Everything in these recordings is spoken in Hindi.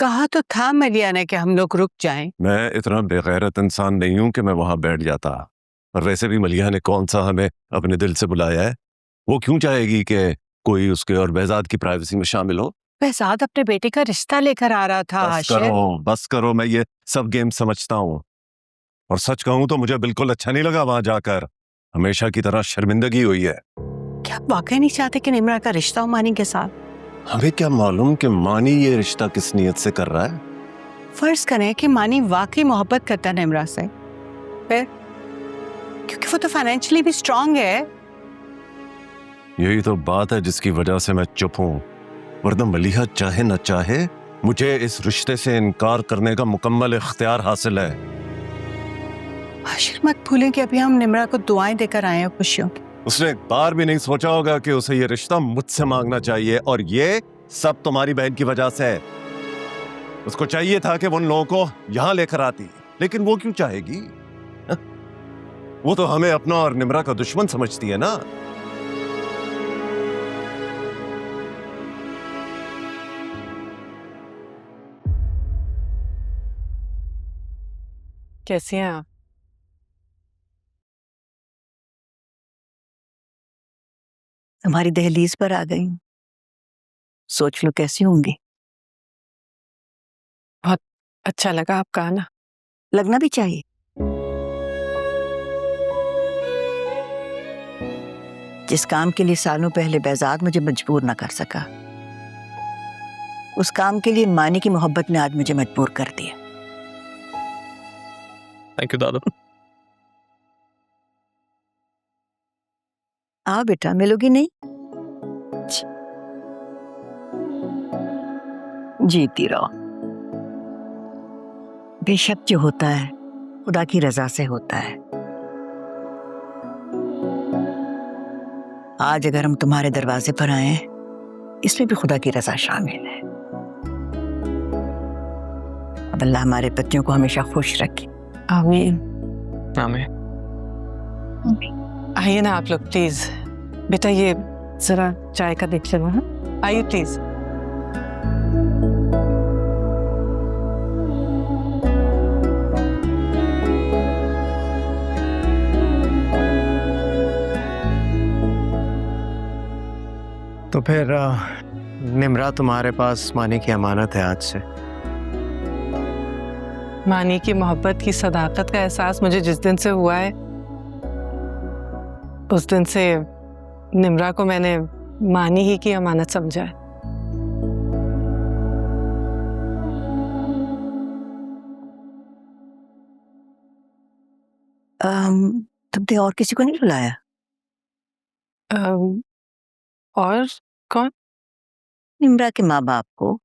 कहा तो था मलिया ने कि हम लोग रुक जाएं। मैं इतना बेगैरत इंसान नहीं हूं कि मैं वहां बैठ जाता। और वैसे भी मलिया ने कौन सा हमें अपने दिल से बुलाया है? वो क्यों चाहेगी कि कोई उसके और बेजाद की प्राइवेसी में शामिल हो? बेजाद अपने बेटे का रिश्ता लेकर आ रहा था। बस करो, मैं ये सब गेम समझता हूँ। और सच कहूं तो मुझे बिल्कुल अच्छा नहीं लगा वहां जाकर। हमेशा की तरह शर्मिंदगी हुई है। क्या आप वाकई नहीं चाहते कि निम्रा का रिश्ता हो मानी के साथ? हमें क्या मालूम कि मानी ये रिश्ता किस नीयत से कर रहा है। फर्ज करें कि मानी वाकई मोहब्बत करता है निम्रा से, फिर? क्योंकि वो तो फाइनेंशियली भी स्ट्रांग है। यही तो बात है जिसकी वजह से मैं चुप हूं। वरना मलिहा चाहे न चाहे मुझे इस रिश्ते से इनकार करने का मुकम्मल इख्तियार हासिल है। आशिर मत भूलें कि अभी हम निम्रा को दुआएं देकर आए हैं खुशियों की। उसने एक बार भी नहीं सोचा होगा कि उसे ये रिश्ता मुझसे मांगना चाहिए, और ये सब तुम्हारी बहन की वजह से है। उसको चाहिए था कि वो उन लोगों को यहां लेकर आती, लेकिन वो क्यों चाहेगी? वो तो हमें अपना और निम्रा का दुश्मन समझती है ना। कैसी हैं आप? तुम्हारी दहलीज पर आ गई, सोच लो कैसी होंगी। बहुत अच्छा लगा आपका आना। लगना भी चाहिए। जिस काम के लिए सालों पहले बेजाद मुझे मजबूर न कर सका, उस काम के लिए मानी की मोहब्बत ने आज मुझे मजबूर कर दिया। थैंक यू दादा। आओ बेटा, मिलोगी नहीं? जीती रहो। बेशक जो होता है खुदा की रजा से होता है। आज अगर हम तुम्हारे दरवाजे पर आए हैं, इसमें भी खुदा की रजा शामिल है। अब अल्लाह हमारे बच्चों को हमेशा खुश रखे। आमीन। आमीन। आइए ना आप लोग प्लीज। बेटा ये जरा चाय का देख लेना। आइए प्लीज। तो फिर निम्रा तुम्हारे पास मानी की अमानत है आज से। मानी की मोहब्बत की सदाकत का एहसास मुझे जिस दिन से हुआ है, उस दिन से निम्रा को मैंने मानी ही की अमानत समझा है। तुमने और किसी को नहीं बुलाया? और कौन? निम्रा के माँ बाप को।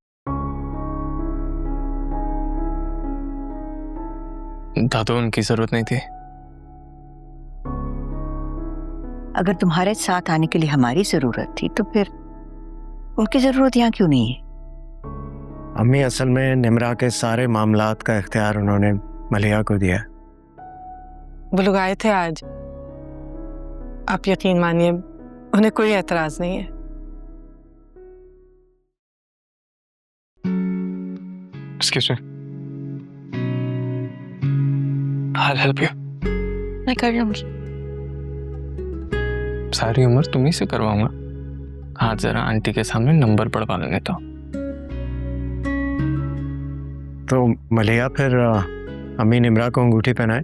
दादू उनकी जरूरत नहीं थी। अगर तुम्हारे साथ आने के लिए हमारी जरूरत थी तो फिर उनकी जरूरत यहाँ क्यों नहीं है? अम्मी, असल में निम्रा के सारे मामलात का इख्तियार उन्होंने मलिहा को दिया। वो लोग आए थे आज। आप यकीन मानिए उन्हें कोई एतराज नहीं है। Excuse me. I'll help you. मैं कर लूंगी। सारी उम्र तुम्ही से करवाऊंगा। आज जरा आंटी के सामने नंबर पढ़वा लेने तो मलिहा फिर अम्मी निम्रा को अंगूठी पहनाए।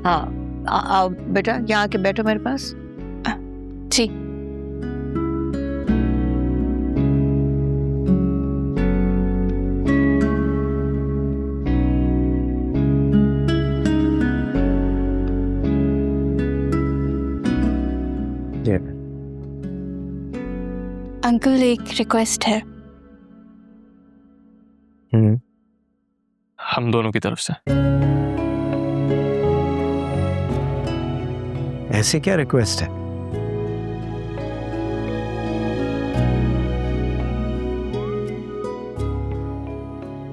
हाँ, आओ बेटा, यहाँ आके बैठो मेरे पास। जी। अंकल, एक रिक्वेस्ट है। हम दोनों की तरफ से। ऐसी क्या रिक्वेस्ट है?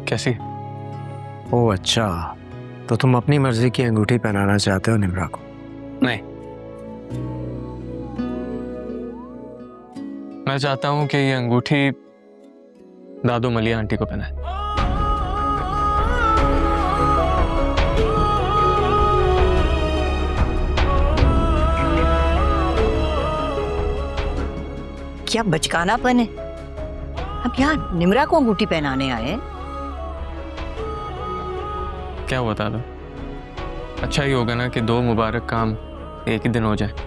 कैसी? ओह अच्छा, तो तुम अपनी मर्जी की अंगूठी पहनाना चाहते हो निम्रा को? नहीं, मैं चाहता हूँ कि ये अंगूठी दादू मलिया आंटी को पहनाए। क्या बचकानापन है। अब यहाँ निमरा को अंगूठी पहनाने आए हैं। क्या हुआ दादू? अच्छा ही होगा ना कि दो मुबारक काम एक ही दिन हो जाए।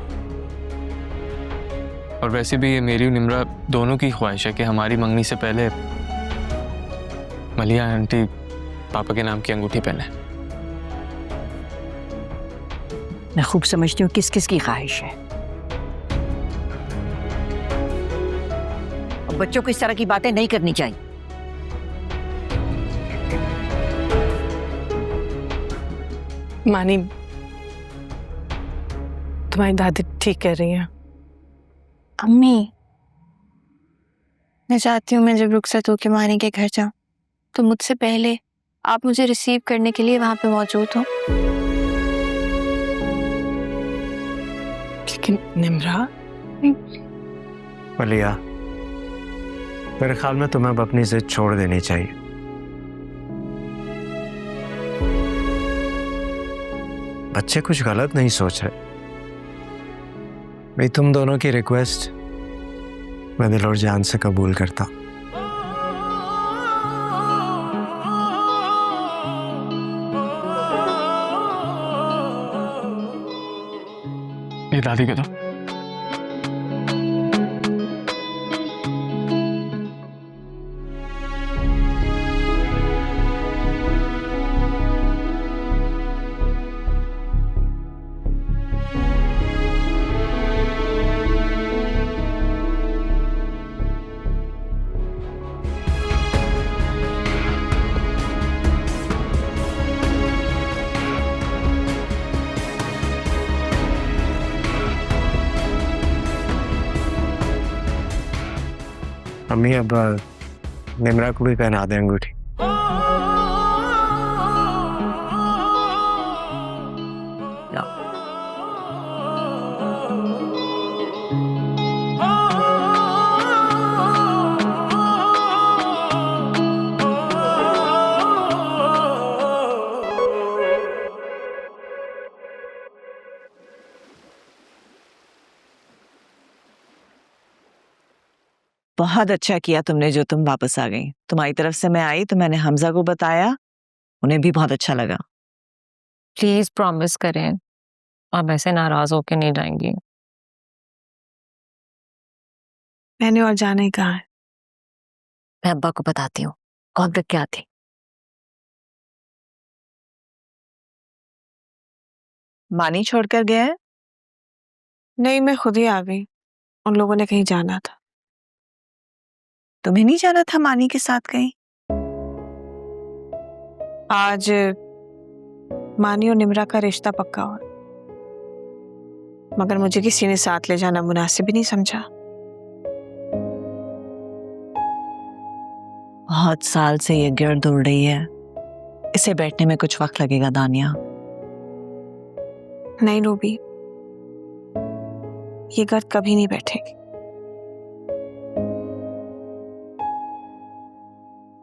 और वैसे भी ये मेरी और निमरा दोनों की ख्वाहिश है कि हमारी मंगनी से पहले मलिया आंटी पापा के नाम की अंगूठी पहने। मैं खूब समझती हूँ किस किस की ख्वाहिश है। और बच्चों को इस तरह की बातें नहीं करनी चाहिए। मानी, तुम्हारी दादी ठीक कह रही है। अम्मी, मैं चाहती हूँ मैं जब रुखसत होकर मानी के घर जाऊं तो मुझसे पहले आप मुझे रिसीव करने के लिए वहां पे मौजूद हो। लेकिन निमरा, मलिया, मेरे ख्याल में तुम्हें अब अपनी जिद छोड़ देनी चाहिए। बच्चे कुछ गलत नहीं सोच रहे। मैं तुम दोनों की रिक्वेस्ट मैं दिल और जान से कबूल करता। ये दादी के दो। अम्मी, अब निमरा को भी पहना दे अंगूठी। बहुत अच्छा किया तुमने जो तुम वापस आ गई। तुम्हारी तरफ से मैं आई तो मैंने हमजा को बताया, उन्हें भी बहुत अच्छा लगा। प्लीज प्रॉमिस करें आप ऐसे नाराज होके नहीं जाएंगी। मैंने और जाने कहा है। मैं अब्बा को बताती हूँ कौन तक क्या थी। मानी छोड़कर गया है? नहीं, मैं खुद ही आ गई। उन लोगों ने कहीं जाना था। तुम्हें नहीं जाना था मानी के साथ कहीं? आज मानी और निमरा का रिश्ता पक्का हुआ, मगर मुझे किसी ने साथ ले जाना मुनासिब ही नहीं समझा। बहुत साल से ये गिर्द उड़ रही है, इसे बैठने में कुछ वक्त लगेगा दानिया। नहीं रूबी, ये गर्द कभी नहीं बैठेगी।